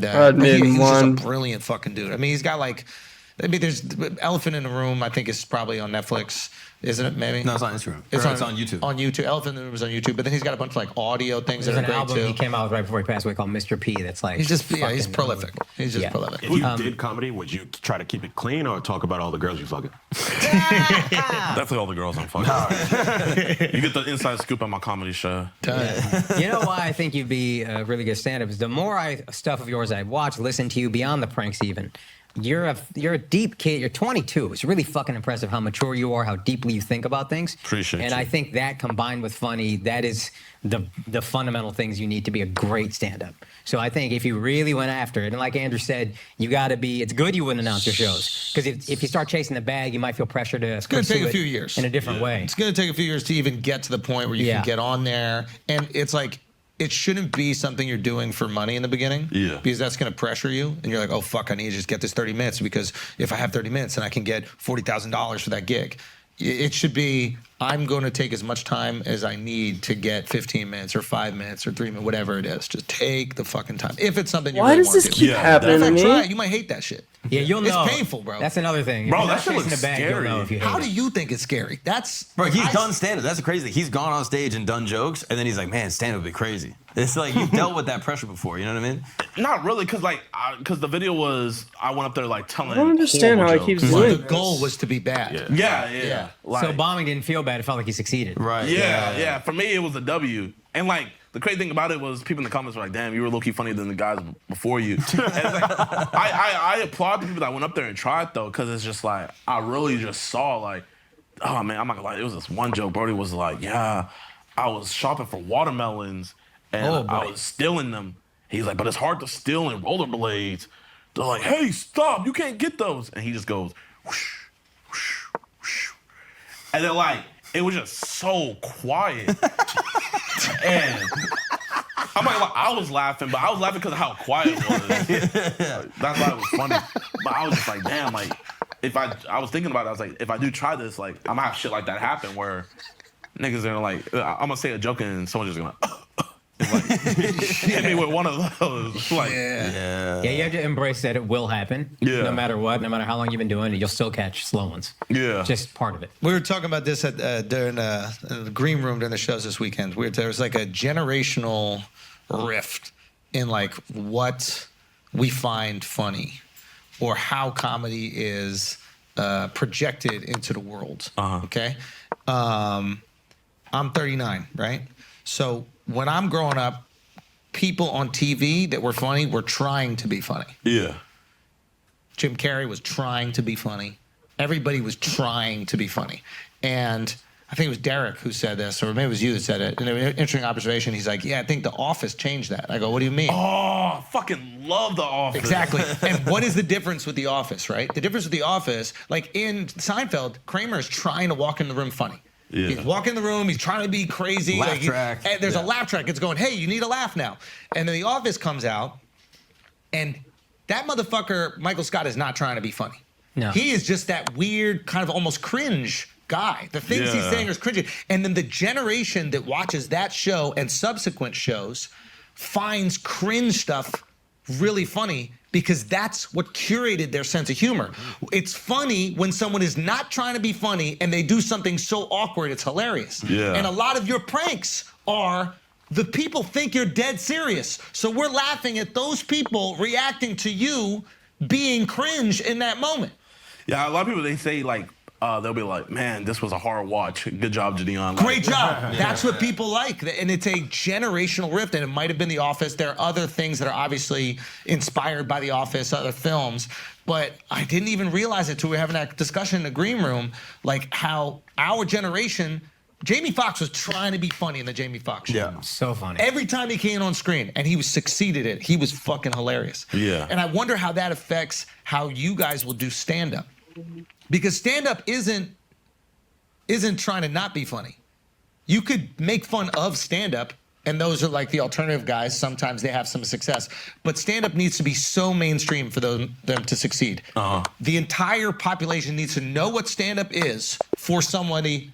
And Admin he's one. just a brilliant fucking dude. I mean, he's got like, there's Elephant in the Room. I think is probably on Netflix, isn't it? Maybe. No, it's on Instagram. It's on YouTube. On YouTube. Elephant in the Room is on YouTube. But then he's got a bunch of like audio things There's that are an great album too. he came out with right before he passed away called Mr. P. That's like He's just he's fucking prolific. He's just prolific. If you did comedy, would you try to keep it clean or talk about all the girls you fucking? Definitely all the girls I'm fucking. You get the inside scoop on my comedy show. You know why I think you'd be a really good stand-up is the more stuff of yours I watch, listen to you beyond the pranks even. You're a deep kid. You're 22. It's really fucking impressive how mature you are, how deeply you think about things. Appreciate And you. I think that combined with funny, that is the fundamental things you need to be a great stand-up. So I think if you really went after it, and like Andrew said, you got to be. It's good you wouldn't announce your shows because if you start chasing the bag, you might feel pressure to. It's going to take a few years in a different way. It's going to take a few years to even get to the point where you can get on there, and it's like. It shouldn't be something you're doing for money in the beginning. Yeah. Because that's going to pressure you. And you're like, oh, fuck, I need to just get this 30 minutes because if I have 30 minutes, then I can get $40,000 for that gig. It should be, I'm going to take as much time as I need to get 15 minutes or 5 minutes or 3 minutes, whatever it is. Just take the fucking time. If it's something you Why really does want this to keep do. happening to In fact, me? try it. You might hate that shit. Yeah, you'll know. It's painful, bro. That's another thing. Bro, If you're that shit not chasing looks the bag, you'll scary. know if you hate How it. do you think it's scary? Bro, he's done stand-up. That's the crazy thing. He's gone on stage and done jokes, and then he's like, man, stand-up would be crazy. It's like you've dealt with that pressure before, you know what I mean? Not really, because the video was, I went up there like telling I don't understand how horrible he keeps jokes. doing The this. goal was to be bad. Yeah. Like, So bombing didn't feel bad. It felt like he succeeded. Right. yeah. For me, it was a W. And like, the crazy thing about it was people in the comments were like, damn, you were low-key funnier than the guys before you. And it's like, I applaud the people that went up there and tried, though, because it's just like, I really just saw, like, oh, man, I'm not gonna lie. It was this one joke. Brody was like, yeah, I was shopping for watermelons, and I was stealing them. He's like, but it's hard to steal in rollerblades. They're like, hey, stop, you can't get those. And he just goes, whoosh, whoosh, whoosh. And then, like, it was just so quiet. And I'm like, I was laughing, but I was laughing because of how quiet it was. Like, that's why it was funny. But I was just like, damn, like, if I was thinking about it, I was like, if I do try this, like, I'm gonna have shit like that happen where niggas are like, I'm gonna say a joke and someone's just gonna, like, hit me with one of those. Like, Yeah, you have to embrace that it will happen. Yeah. No matter what, no matter how long you've been doing it, you'll still catch slow ones. Yeah. Just part of it. We were talking about this at during the green room during the shows this weekend. There was like a generational rift in like what we find funny or how comedy is projected into the world. Okay, I'm 39, right? So when I'm growing up, people on TV that were funny were trying to be funny. yeah. Jim Carrey was trying to be funny. Everybody was trying to be funny. And I think it was Derek who said this, or maybe it was you that said it. And an interesting observation. He's like, yeah, I think The Office changed that. I go, what do you mean? Oh, I fucking love The Office. Exactly. And what is the difference with The Office, right? The difference with The Office, like in Seinfeld, Kramer is trying to walk in the room funny. Yeah. He's walking in the room, he's trying to be crazy. Laugh like track. And there's a laugh track. It's going, hey, you need a laugh now. And then The Office comes out, and that motherfucker, Michael Scott, is not trying to be funny. No. He is just that weird, kind of almost cringe guy. The things he's Yeah. saying is cringy. And then the generation that watches that show and subsequent shows finds cringe stuff really funny because that's what curated their sense of humor. It's funny when someone is not trying to be funny and they do something so awkward it's hilarious. Yeah. And a lot of your pranks are the people think you're dead serious. So we're laughing at those people reacting to you being cringe in that moment. Yeah, a lot of people, they say, like, they'll be like, man, this was a hard watch. Good job, JiDion. Like, Great job. That's what people like. And it's a generational rift, and it might have been The Office. There are other things that are obviously inspired by The Office, other films. But I didn't even realize it until we were having that discussion in the green room, like how our generation, Jamie Foxx was trying to be funny in the Jamie Foxx show. Yeah. So funny. Every time he came on screen, and he was succeeded at it, he was fucking hilarious. Yeah. And I wonder how that affects how you guys will do stand-up. Because stand-up isn't trying to not be funny. You could make fun of stand-up, and those are like the alternative guys. Sometimes they have some success. But stand-up needs to be so mainstream for them to succeed. The entire population needs to know what stand-up is for somebody